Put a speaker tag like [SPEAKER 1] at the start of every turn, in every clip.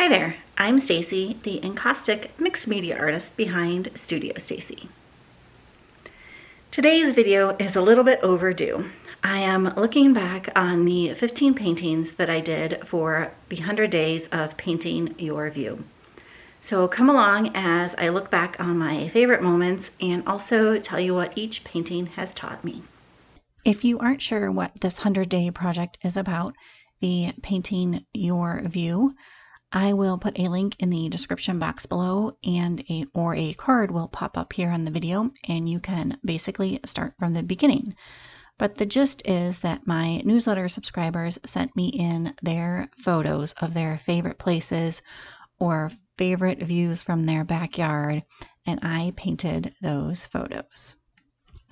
[SPEAKER 1] Hi there, I'm Stacy, the encaustic mixed media artist behind Studio Stacy. Today's video is a little bit overdue. I am looking back on the 15 paintings that I did for the 100 days of painting your view. So come along as I look back on my favorite moments and also tell you what each painting has taught me. If you aren't sure what this 100-day project is about, the Painting Your View, I will put a link in the description box below, and a card will pop up here on the video, and you can basically start from the beginning. But the gist is that my newsletter subscribers sent me in their photos of their favorite places or favorite views from their backyard, and I painted those photos.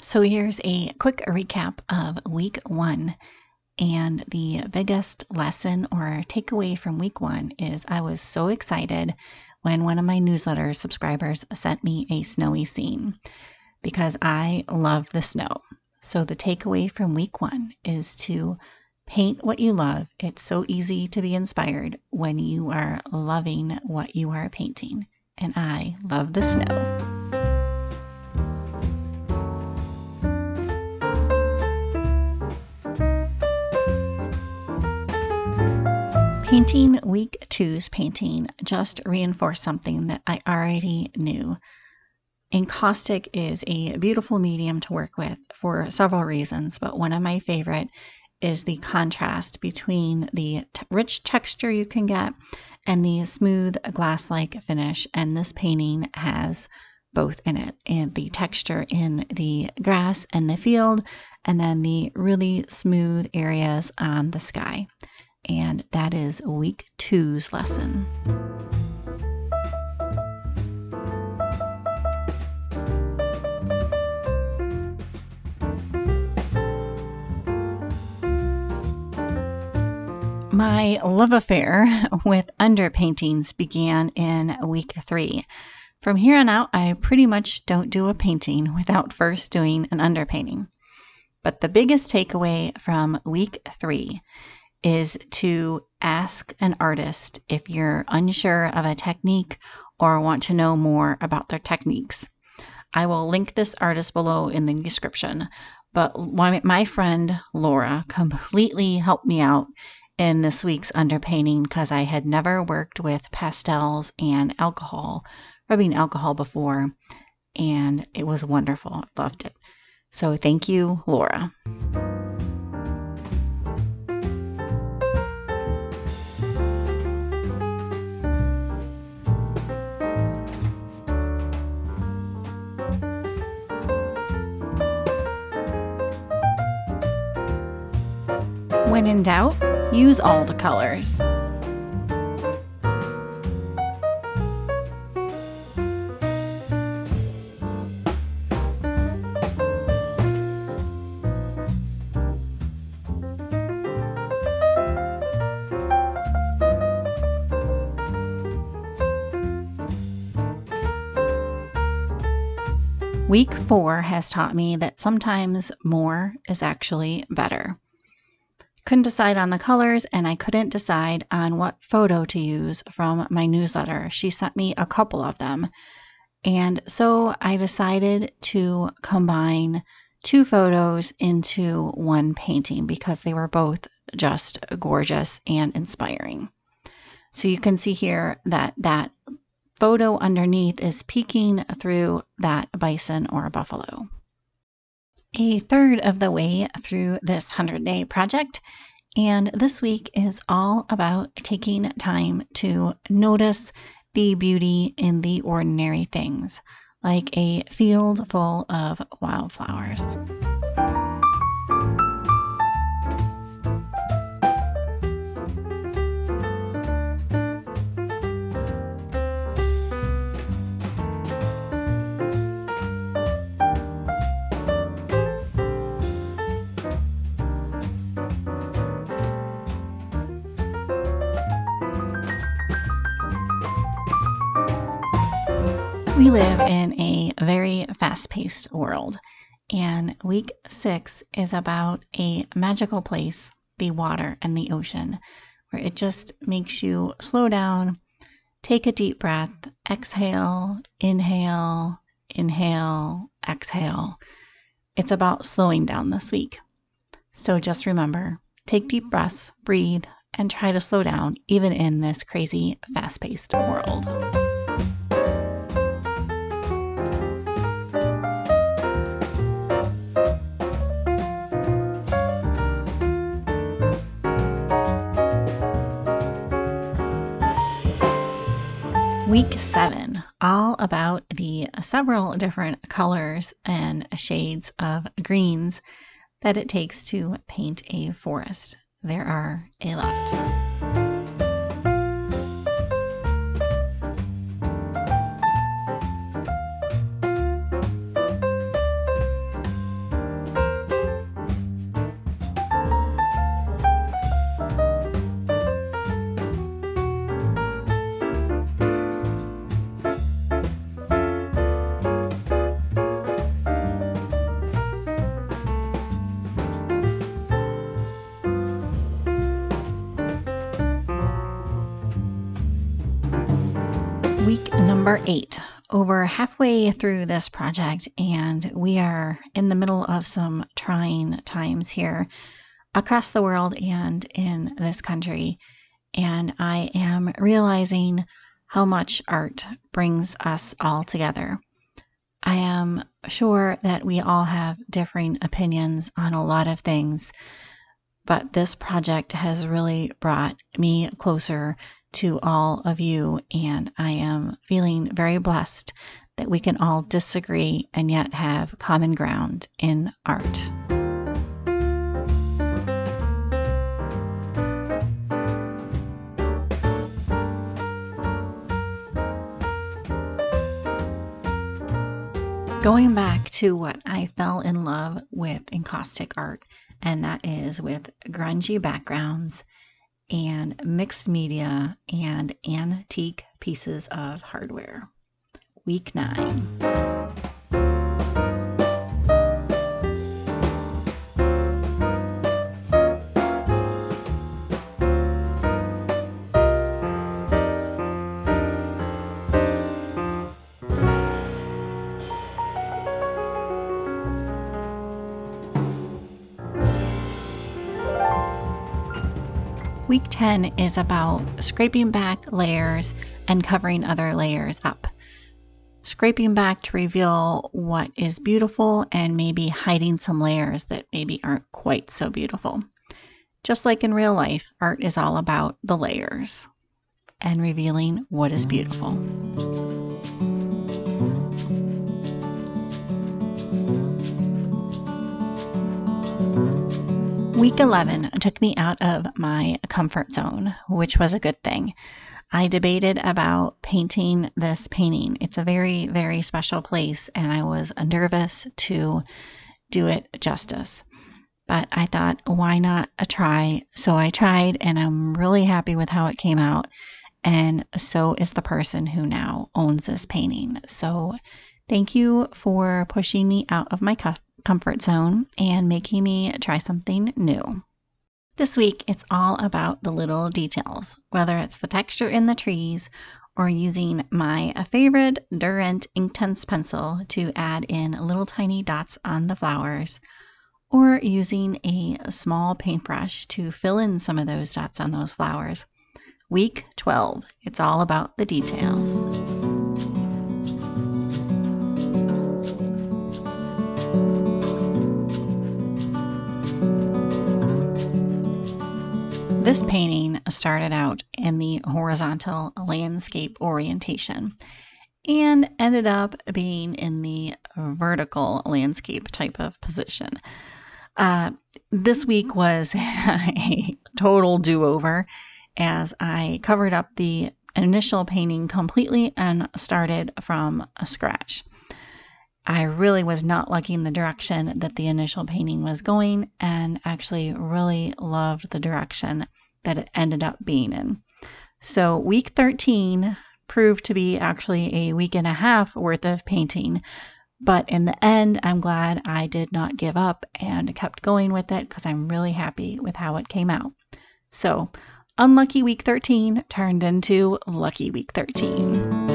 [SPEAKER 1] So here's a quick recap of week 1. And the biggest lesson or takeaway from week 1 is I was so excited when one of my newsletter subscribers sent me a snowy scene because I love the snow. So the takeaway from week 1 is to paint what you love. It's so easy to be inspired when you are loving what you are painting. And I love the snow. Painting week 2's painting just reinforced something that I already knew. Encaustic is a beautiful medium to work with for several reasons, but one of my favorite is the contrast between the rich texture you can get and the smooth glass-like finish, and this painting has both in it, and the texture in the grass and the field, and then the really smooth areas on the sky. And that is week 2's lesson. My love affair with underpaintings began in week 3. From here on out, I pretty much don't do a painting without first doing an underpainting. But the biggest takeaway from week 3 is to ask an artist if you're unsure of a technique or want to know more about their techniques. I will link this artist below in the description, but my friend Laura completely helped me out in this week's underpainting because I had never worked with pastels and rubbing alcohol before, and it was wonderful. I loved it. So thank you, Laura. When in doubt, use all the colors. Week 4 has taught me that sometimes more is actually better. Couldn't decide on the colors, and I couldn't decide on what photo to use from my newsletter. She sent me a couple of them. And so I decided to combine 2 photos into one painting because they were both just gorgeous and inspiring. So you can see here that that photo underneath is peeking through that bison or buffalo. A third of the way through this 100-day project, and this week is all about taking time to notice the beauty in the ordinary things, like a field full of wildflowers. We live in a very fast-paced world, and week 6 is about a magical place, the water and the ocean, where it just makes you slow down, Take a deep breath, exhale, inhale, inhale, exhale. It's about slowing down this week. So just remember, take deep breaths, breathe, and try to slow down even in this crazy, fast-paced world. Week 7, all about the several different colors and shades of greens that it takes to paint a forest. There are a lot. Week number 8, over halfway through this project, and we are in the middle of some trying times here across the world and in this country. And I am realizing how much art brings us all together. I am sure that we all have differing opinions on a lot of things, but this project has really brought me closer to all of you, and I am feeling very blessed that we can all disagree and yet have common ground in art. Going back to what I fell in love with encaustic art, and that is with grungy backgrounds and mixed media and antique pieces of hardware. Week 9. Week 10 is about scraping back layers and covering other layers up. Scraping back to reveal what is beautiful and maybe hiding some layers that maybe aren't quite so beautiful. Just like in real life, art is all about the layers and revealing what is beautiful. Week 11 took me out of my comfort zone, which was a good thing. I debated about painting this painting. It's a very, very special place, and I was nervous to do it justice. But I thought, why not try? So I tried, and I'm really happy with how it came out. And so is the person who now owns this painting. So thank you for pushing me out of my comfort zone and making me try something new. This week, it's all about the little details, whether it's the texture in the trees or using my favorite Durant Inktense pencil to add in little tiny dots on the flowers, or using a small paintbrush to fill in some of those dots on those flowers. Week 12, it's all about the details. This painting started out in the horizontal landscape orientation and ended up being in the vertical landscape type of position. This week was a total do-over as I covered up the initial painting completely and started from scratch. I really was not liking the direction that the initial painting was going, and actually really loved the direction that it ended up being in. So week 13 proved to be actually a week and a half worth of painting, but in the end, I'm glad I did not give up and kept going with it because I'm really happy with how it came out. So
[SPEAKER 2] unlucky week 13 turned into lucky week 13.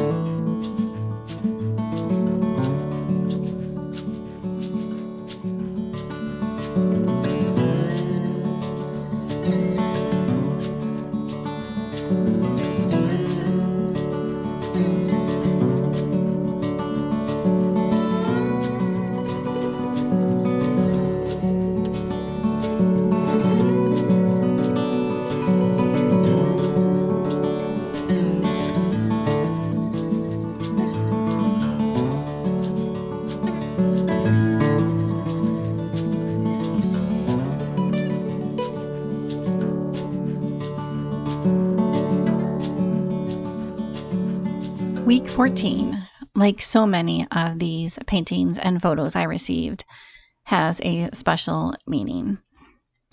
[SPEAKER 2] Week 14, like so many of these paintings and photos I received, has a special meaning.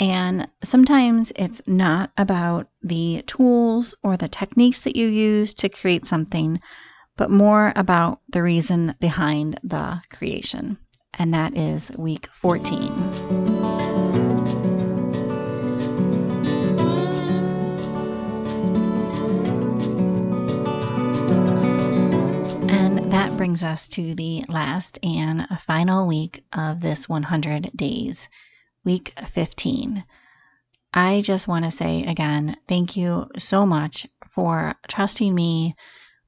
[SPEAKER 2] And sometimes it's not about the tools or the techniques that you use to create something, but more about the reason behind the creation. And that is week 14. And that brings us to the last and final week of this 100 days, week 15. I just want to say again, thank you so much for trusting me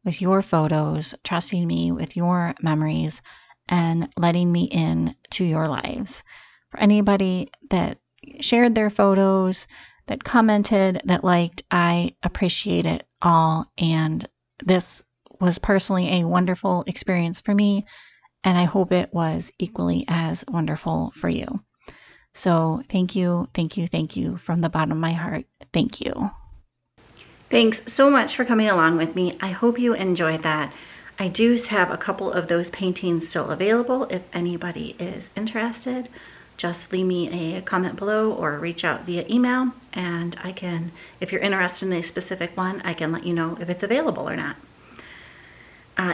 [SPEAKER 2] with your photos, trusting me with your memories, and letting me in to your lives. For anybody that shared their photos, that commented, that liked, I appreciate it all. And this was personally a wonderful experience for me, and I hope it was equally as wonderful for you. So thank you, thank you, thank you from the bottom of my heart. Thank you.
[SPEAKER 1] Thanks so much for coming along with me. I hope you enjoyed that. I do have a couple of those paintings still available. If anybody is interested, just leave me a comment below or reach out via email, and I can, if you're interested in a specific one, I can let you know if it's available or not.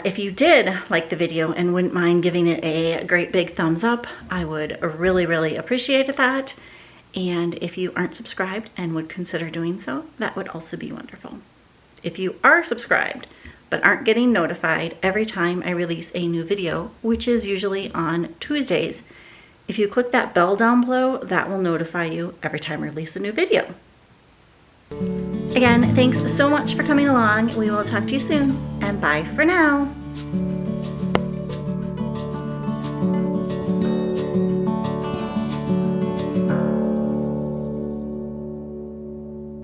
[SPEAKER 1] If you did like the video and wouldn't mind giving it a great big thumbs up, I would really appreciate that. And if you aren't subscribed and would consider doing so, that would also be wonderful. If you are subscribed but aren't getting notified every time I release a new video, which is usually on Tuesdays, if you click that bell down below, that will notify you every time I release a new video. Again, thanks so much for coming along. We will talk to you soon, and bye for now.